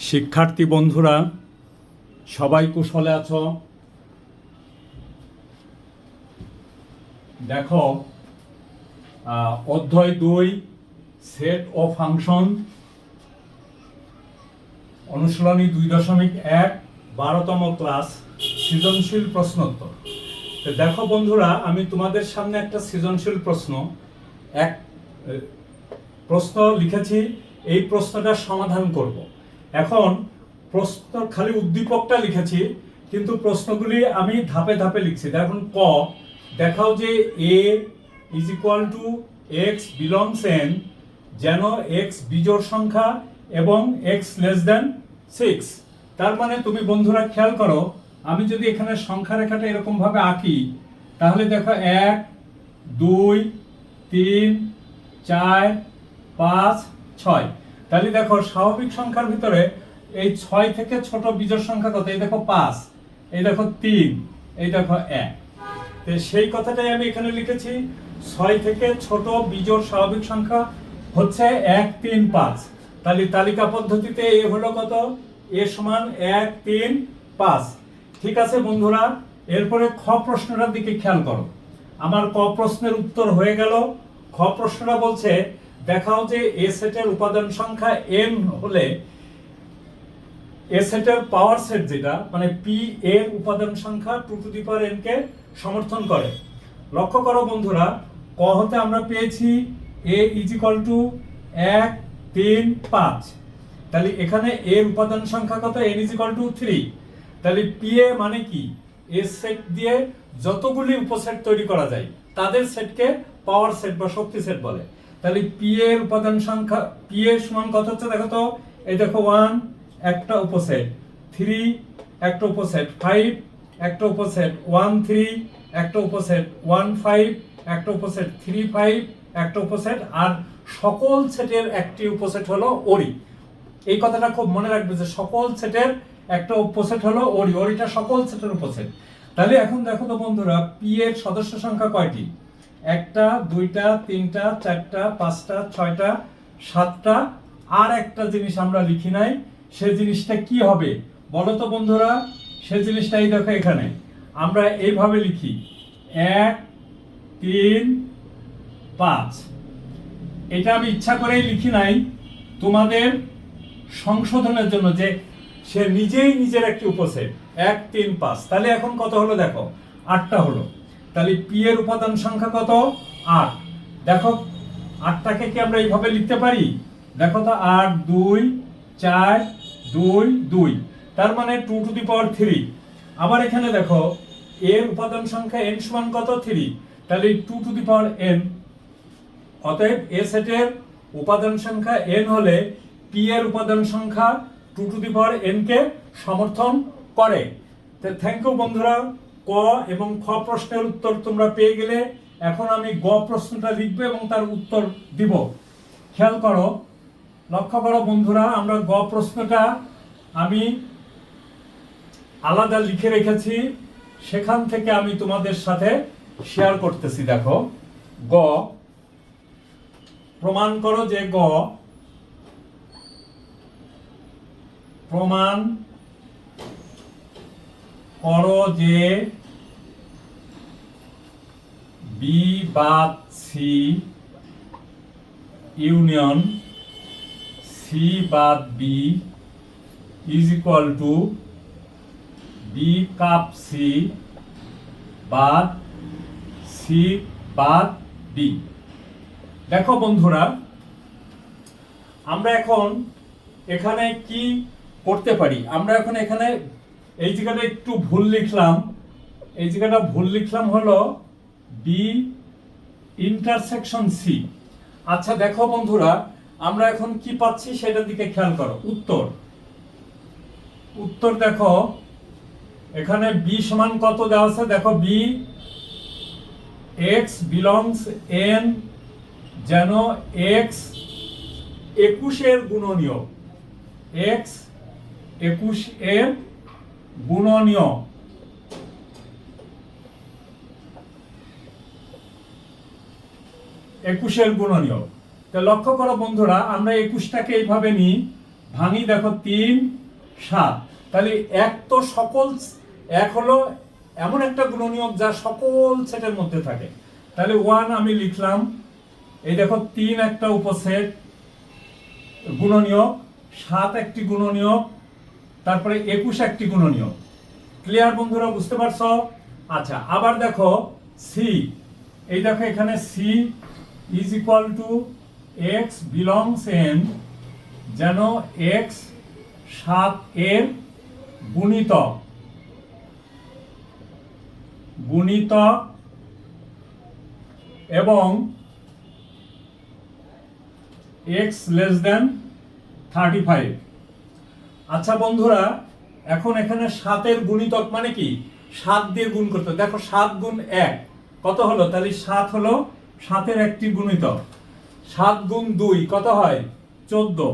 শিক্ষার্থী বন্ধুরা সবাই কুশলে আছো? দেখো, অধ্যায় 2 সেট ও ফাংশন, অনুশীলনী 2.1 12তম ক্লাস, সৃজনশীল প্রশ্নোত্তর। তো দেখো বন্ধুরা, আমি তোমাদের সামনে একটা সৃজনশীল প্রশ্ন লিখেছি। এই প্রশ্নটার সমাধান করব। এখন প্রশ্ন খালি উদ্দীপকটা লিখেছি, কিন্তু প্রশ্নগুলি আমি ধাপে ধাপে লিখছি। এখন ক, দেখাও যে A is equal to X belongs N, যেন এক্স বিজোড় সংখ্যা এবং এক্স লেস দেন 6। তার মানে তুমি বন্ধুরা খেয়াল করো, আমি যদি এখানে সংখ্যা রেখাটা এরকম ভাবে আঁকি, তাহলে দেখো 1 2 3 4 5 6। তাহলে দেখো স্বাভাবিক সংখ্যার ভিতরে এই 6 থেকে ছোট বিজোড় সংখ্যা কত? এই দেখো 5, এই দেখো 3, এই দেখো 1। তো সেই কথাটাই আমি এখানে লিখেছি। 6 থেকে ছোট বিজোড় স্বাভাবিক সংখ্যা হচ্ছে 1 3 5। তাহলে তালিকা পদ্ধতিতে এ হলো কত? এ সমান 1 3 5। ঠিক আছে বন্ধুরা, এরপরে খ প্রশ্নটার দিকে খেয়াল করো। আমার ক প্রশ্নের উত্তর হয়ে গেল। খ প্রশ্নটা বলছে, দেখাও যে এ সেটের উপাদান সংখ্যা n হলে এ সেটের পাওয়ার সেট, যেটা মানে পি এর উপাদান সংখ্যা 2n কে সমর্থন করে। লক্ষ্য করো বন্ধুরা, ক হতে আমরা পেয়েছি a ইজ ইকুয়াল টু 1 3 5। তাহলে এখানে এর উপাদান সংখ্যা কত? n is equal two 3। তাহলে পি এ মানে কি? এ সেট দিয়ে যতগুলি উপসেট তৈরি করা যায় তাদের সেটকে পাওয়ার সেট বা শক্তি সেট বলে। তাহলে পি এর উপাদান সংখ্যা, পি এর সমান কত হচ্ছে দেখো তো। এই দেখো 1 একটা উপসেট, 3 একটা উপসেট, 5 একটা উপসেট, 1 3 একটা উপসেট, 1 5 একটা উপসেট, 3 5 একটা উপসেট, আর সকল সেটের একটি উপসেট হলো ওরি। এই কথাটা খুব মনে রাখবে যে সকল সেটের একটা উপসেট হলো ওরি, ওরিটা সকল সেটের উপসেট। তাহলে এখন দেখো তো বন্ধুরা, পি এর সদস্য সংখ্যা কয়টি? 1টা 2টা 3টা 4টা 5টা 6টা 7টা। আর একটা জিনিস আমরা লিখি নাই, সেই জিনিসটা কি হবে বলো তো বন্ধুরা? সেই জিনিসটাই দেখো এখানে আমরা এইভাবে লিখি 1 3 5। এটা আমি ইচ্ছা করেই লিখি নাই, তোমাদের সংশোধনের জন্য, যে সে নিজেই নিজের একটি উপসেট 1 3 5। তাহলে এখন কত হলো দেখো? 8টা হলো। তাহলে পি এর উপাদান সংখ্যা কত? 8। দেখো 8টাকে কি আমরা এইভাবে লিখতে পারি? দেখো তো, 8 2 4 2 2, তার মানে 2^3। আবার এখানে দেখো এর উপাদান সংখ্যা n সমান কত? 3। তাহলে 2^n। অতএব এ সেটের উপাদান সংখ্যা n হলে পি এর উপাদান সংখ্যা 2^n কে সমর্থন করে। থ্যাংক ইউ বন্ধুরা। ক এবং খ প্রশ্নের উত্তর তোমরা পেয়ে গেলে। এখন আমি গ প্রশ্নটা লিখব এবং তার উত্তর দিব। খেয়াল করো, লক্ষ্য করো বন্ধুরা, আমরা গ প্রশ্নটা আমি আলাদা লিখে রেখেছি, সেখান থেকে আমি তোমাদের সাথে শেয়ার করতেছি। দেখো, গ, প্রমাণ করো যে গ, প্রমাণ করো যে বি বাদ সি ইউনিয়ন সি বাদ B is equal to B cup C বাদ সি বাদ বি। দেখো বন্ধুরা, আমরা এখন এখানে কি করতে পারি? আমরা এখন এখানে এই জায়গাটা একটু ভুল লিখলাম। এই জায়গাটা ভুল লিখলাম হলো বি ইন্টারসেকশন সি। আচ্ছা দেখো বন্ধুরা, আমরা এখন কি পাচ্ছি সেটার দিকে খেয়াল করো। উত্তর দেখো, এখানে বি সমান কত দেওয়া আছে? দেখো, বি এক্স বিলংস এন, যেন এক্স 21 এর গুণনীয়, এক্স 21 এর গুণনীয়। তো লক্ষ্য করো বন্ধুরা, আমরা 21টাকে এইভাবে নিই ভাঙি, দেখো 3 7। তাহলে এক তো সকল, এক হলো এমন একটা গুণনীয়ক যা সকল সেটের মধ্যে থাকে। তাহলে 1 আমি লিখলাম, এই দেখো 3 একটা উপসেট গুণনীয়ক, 7 একটি গুণনীয়ক, তারপরে 21 একটি গুণনীয়ক। ক্লিয়ার বন্ধুরা, বুঝতে পারছো? আচ্ছা, আবার দেখো সি, এই দেখো এখানে C is equal to X belongs N, যেন এক্স 7 এর গুণিতক এবং x লেস দেন 35। আচ্ছা বন্ধুরা, এখন এখানে 7 এর গুণিতক মানে কি? 7 দিয়ে গুণ করতে, দেখো 7 গুণ 1 কত হলো? তাহলে 7 হলো 7 এর একটি গুণিতক। 7 গুণ 2 কত হয়? 14।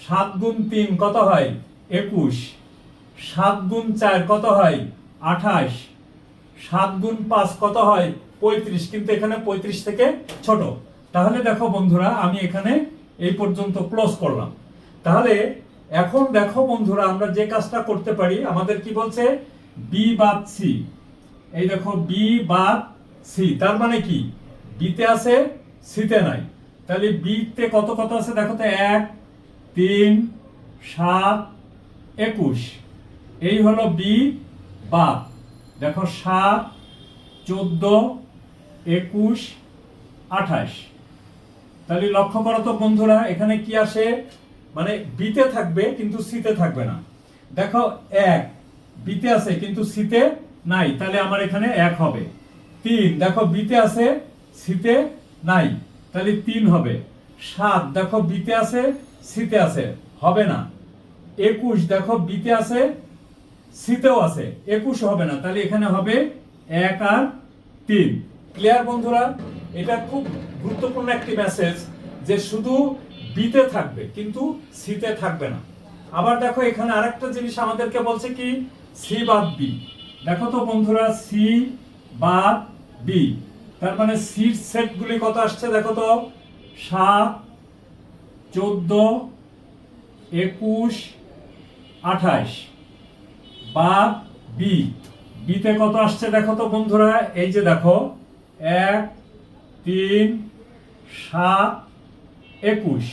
7 গুণ 3 কত হয়? 21। 7 গুণ 4 কত হয়? 28। 7 গুণ 5 কত হয়? 35, কিন্তু এখানে 35 থেকে ছোট। তাহলে দেখো বন্ধুরা, আমি এখানে এই পর্যন্ত ক্লোজ করলাম। তাহলে এখন দেখো বন্ধুরা, আমরা যে কাজটা করতে পারি, আমাদের কি বলছে? বি বাদ সি। এই দেখো বি বাদ সি, তার মানে কি? বিতে আছে, সিতে নাই। তাহলে বিতে কত কত আছে দেখো তো, 1 3 7 21। এই হলো বি বাদ, দেখো 7 14 21 28। তাহলে লক্ষ্য করো তো বন্ধুরা, এখানে কি আসে? মানে বিতে থাকবে কিন্তু সিতে থাকবে না। দেখো 1 বিতে আছে কিন্তু সিতে নাই, তাহলে আমার এখানে 1 হবে। 3 দেখো বিতে আছে, সিতে নাই, তাহলে 3 হবে। 7 দেখো বিতে আছে, সিতে আছে, হবে না। 21 দেখো বিতে আছে, সিতেও আছে, 21 হবে না, তাহলে এখানে হবে 1 আর 3। ক্লিয়ার বন্ধুরা? এটা খুব গুরুত্বপূর্ণ একটি মেসেজ, যে শুধু বিতে থাকবে কিন্তু সিতে থাকবে না। আবার দেখো এখানে আরেকটা জিনিস আমাদেরকে বলছে কি? সি বাদ বি। দেখো তো বন্ধুরা, সি বাদ বি, তার মানে সির সেটগুলি কত আসছে দেখো তো, 7 14 21 28 বাদ বি। বিতে কত আসছে দেখো তো বন্ধুরা, এই যে দেখো 1 3 7 21।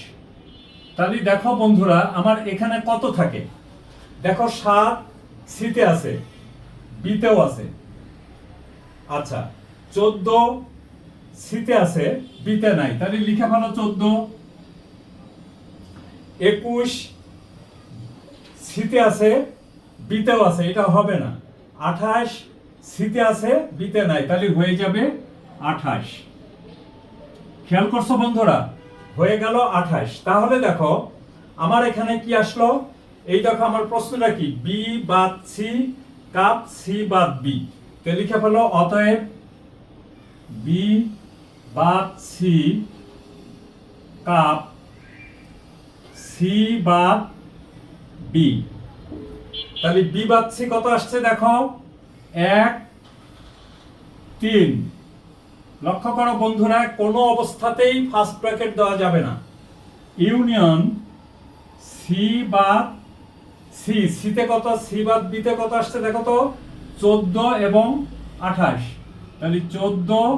তাহলে দেখো বন্ধুরা, আমার এখানে কত থাকে? দেখো 7 সিতে আছে, বিতেও আছে। আচ্ছা, 14 সিতে আছে, বিতে নাই, তাহলে লিখে ফেলো 14। 21 সিতে আছে, বিতেও আছে, এটা হবে না। 28 সিতে আছে, বিতে নাই, তাহলে হয়ে যাবে 28। খেয়াল করছো বন্ধুরা? হয়ে গেল 28। তাহলে দেখো আমার এখানে কি আসলো? এই দেখো আমার প্রশ্নটা কি? বি বাদ সি কাপ সি বাদ বি। তো লিখে ফেলো, অতএব বি বাদ সি কাপ সি বাদ বি। তাহলে বি বাদ সি কত আসছে দেখো, 1 3। লক্ষ্য করো বন্ধুরা, কোনো অবস্থাতেই ফার্স্ট ব্র্যাকেট দেওয়া যাবে না। ইউনিয়ন সি বাদ সি, সিতে কত, সি বাদ বিতে কত আসছে দেখো তো, 14 এবং 28। তাহলে 14,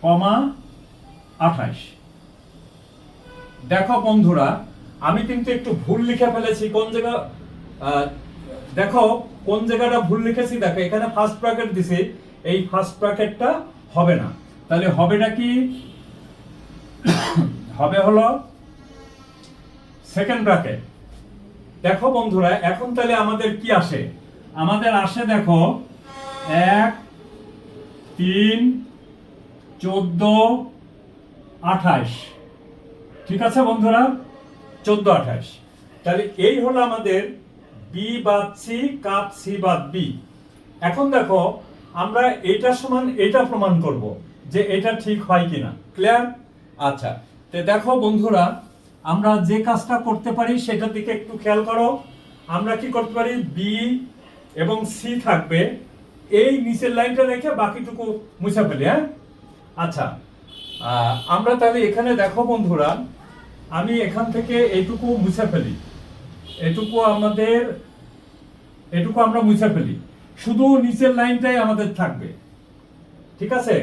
28। দেখো বন্ধুরা, আমি কিন্তু একটু ভুল লিখে ফেলেছি। কোন জায়গা দেখো, কোন জায়গাটা ভুল লিখেছি দেখো, এখানে ফার্স্ট ব্র্যাকেট দিছি, এই ফার্স্ট ব্র্যাকেটটা হবে না। তাহলে হবেটা কি? হবে হলো সেকেন্ড ব্র্যাকেট। দেখো বন্ধুরা, এখন তাহলে আমাদের কি আসে? আমাদের আসে দেখো 1 3 14 28। ঠিক আছে বন্ধুরা, 14 28। তাহলে এই হলো আমাদের বি বাদ সি কাপ সি বাদ বি। এখন দেখো আমরা এটা সমান এটা প্রমাণ করব যে এটা ঠিক হয় কিনা। ক্লিয়ার? আচ্ছা, তো দেখো বন্ধুরা, আমরা যে কাজটা করতে পারি সেটার দিকে একটু খেয়াল করো। আমরা কি করতে পারি? বি এবং সি থাকবে, এই নিচের লাইনটা রেখে বাকিটুকু মুছে ফেলি। হ্যাঁ, আচ্ছা, আমরা তাহলে এখানে দেখো বন্ধুরা, আমি এখান থেকে এইটুকু মুছে ফেলি। এটুকু আমরা মুছে ফেলি, শুধু নিচের লাইনটাই আমাদের থাকবে। ঠিক আছে,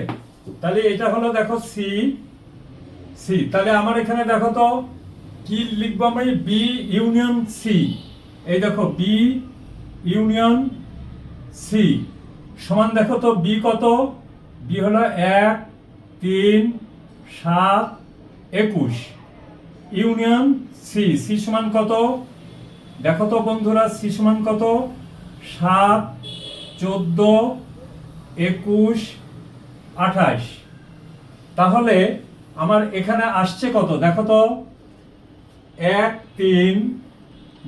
তাহলে এটা হলো দেখো সি সি। তাহলে আমার এখানে দেখো তো কি লিখবো আমি, বি ইউনিয়ন সি। এই দেখো বি ইউনিয়ন সি সমান দেখো তো বি কত, বি হলো 1 3 7 21 ইউনিয়ন সি। সি সমান কত দেখো তো বন্ধুরা, সি সমান কত, 7 14 21 28। তাহলে আমার এখানে আসছে কত দেখো তো, 1 3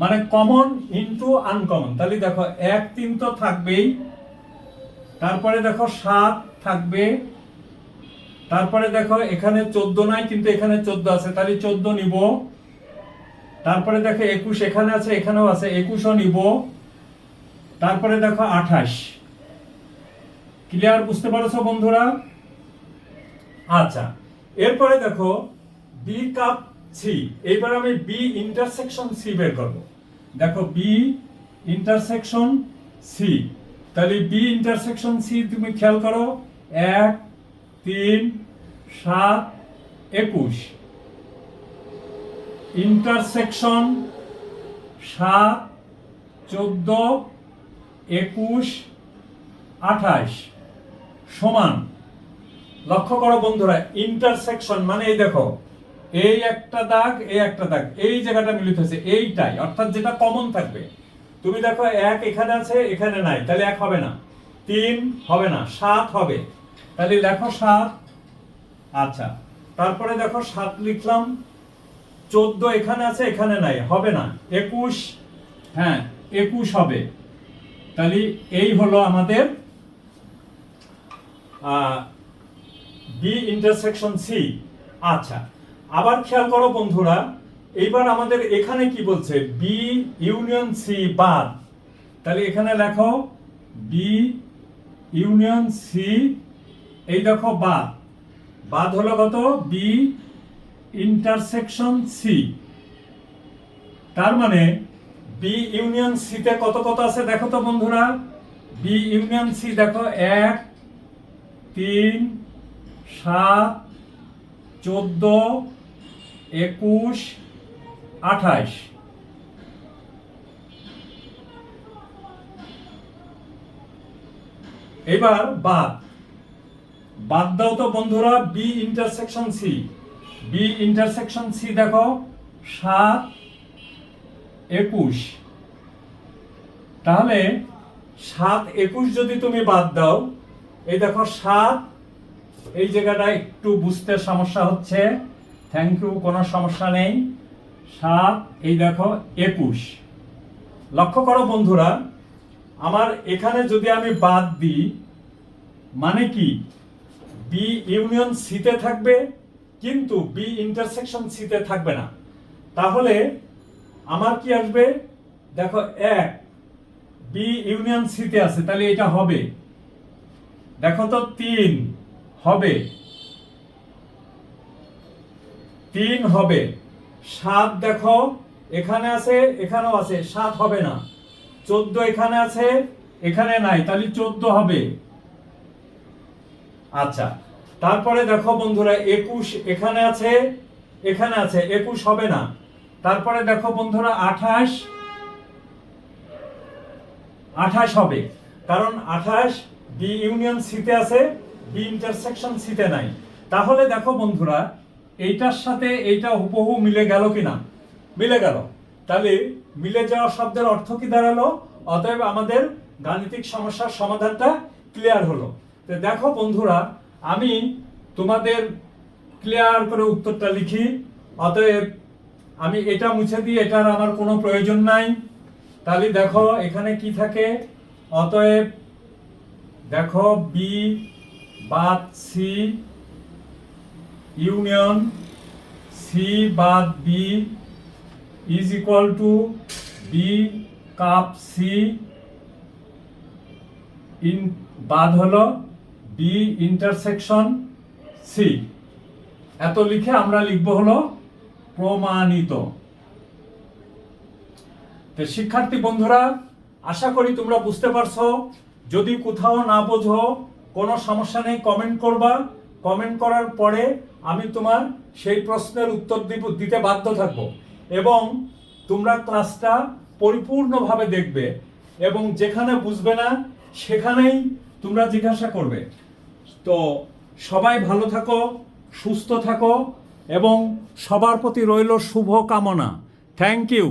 মানে কমন ইনটু আনকমন। তাহলে দেখো 1 3 তো থাকবেই, তারপরে দেখো 7 থাকবে, তারপরে দেখো এখানে 14 নাই কিন্তু এখানে 14 আছে, তাহলে 14 নিব। তারপরে দেখো 21 এখানে আছে, এখানেও আছে, 21ও নিব। তারপরে দেখো 28। ক্লিয়ার, বুঝতে পারছো বন্ধুরা? আচ্ছা, এরপরে দেখো বি কাপ সি। এইবার আমি বি ইন্টারসেকশন সি বের করব। দেখো বি ইন্টারসেকশন সি। তাহলে বি ইন্টারসেকশন সি তুমি খেয়াল করো, 1 3 7 21 ইন্টারসেকশন 7 14 21 28 সমান, লক্ষ্য করো বন্ধুরা, ইন্টারসেকশন মানে এই দেখো এই একটা দাগ, এই একটা দাগ, এই জায়গাটা মিলিত হয়েছে, এইটাই অর্থাৎ যেটা কমন থাকবে। তুমি দেখো 1 এখানে আছে, এখানে নাই, তাহলে 1 হবে না, 3 হবে না, 7 হবে, তাহলে লেখো 7। আচ্ছা, তারপরে দেখো 7 লিখলাম, 14 এখানে আছে, এখানে নাই, হবে না, 21, হ্যাঁ 21 হবে। তাহলে এই হলো আমাদের বি ইন্টারসেকশন সি। আচ্ছা, আবার খেয়াল করো বন্ধুরা, এইবার আমাদের এখানে কি বলছে, বি ইউনিয়ন সি বাদ। তাহলে এখানে লেখো বি ইউনিয়ন সি, এই দেখো বাদ, বাদ হলো কত, বি ইন্টারসেকশন সি। তার মানে বি ইউনিয়ন সি তে কত কত আছে দেখো তো বন্ধুরা, বি ইউনিয়ন সি দেখো 1 3 7 14 21 28। এবার বাদ দাও তো বন্ধুরা, B intersection C. B intersection C দেখো 7 21। তাহলে 7 21 যদি তুমি বাদ দাও, এই দেখো 7, এই জায়গাটা একটু বুঝতে সমস্যা হচ্ছে, থ্যাংক ইউ, কোনো সমস্যা নেই। 7 এই দেখো 21। লক্ষ্য করো বন্ধুরা, আমার এখানে যদি আমি বাদ দিই মানে কি, বি ইউনিয়ন সিতে থাকবে কিন্তু বি ইন্টারসেকশন সিতে থাকবে না। তাহলে আমার কি আসবে দেখো, 1 বি ইউনিয়ন সিতে আছে, তাহলে এটা হবে, দেখো তো 3 হবে, 3 হবে। 7 দেখো এখানে আছে, এখানেও আছে, 7 হবে না। 14 এখানে আছে, এখানে নাই, তাহলে 14 হবে। আচ্ছা, তারপরে দেখো বন্ধুরা 21 এখানে আছে, এখানে আছে, 21 হবে না। তারপরে দেখো বন্ধুরা 28 হবে, কারণ 28 বি ইউনিয়ন সিতে আছে, বি ইন্টারসেকশন সিতে নাই। তাহলে দেখো বন্ধুরা, এইটার সাথে এইটা হুবহু মিলে গেল কিনা, মিলে গেল। তাহলে মিলে যাওয়া শব্দের অর্থ কি দাঁড়ালো, অতএব আমাদের গাণিতিক সমস্যার সমাধানটা ক্লিয়ার হলো। তো দেখো বন্ধুরা, আমি তোমাদের ক্লিয়ার করে উত্তরটা লিখি। অতএব আমি এটা মুছে দিই, এটার আমার কোনো প্রয়োজন নাই। তাহলে দেখো এখানে কি থাকে, অতএব দেখো বি বাদ সি ইউনিয়ন সি বাদ B is equal to B cup C ইন বাদ হলো বি ইন্টারসেকশন সি। এত লিখে আমরা লিখবো হলো প্রমাণিত। তো শিক্ষার্থী বন্ধুরা, আশা করি তোমরা বুঝতে পারছো। যদি কোথাও না বোঝো, কোনো সমস্যা নেই, কমেন্ট করবা। কমেন্ট করার পরে আমি তোমার সেই প্রশ্নের উত্তর দিতে বাধ্য থাকব। এবং তোমরা ক্লাসটা পরিপূর্ণভাবে দেখবে এবং যেখানে বুঝবে না সেখানেই তোমরা জিজ্ঞাসা করবে। তো সবাই ভালো থাকো, সুস্থ থাকো এবং সবার প্রতি রইল শুভ কামনা। Thank you.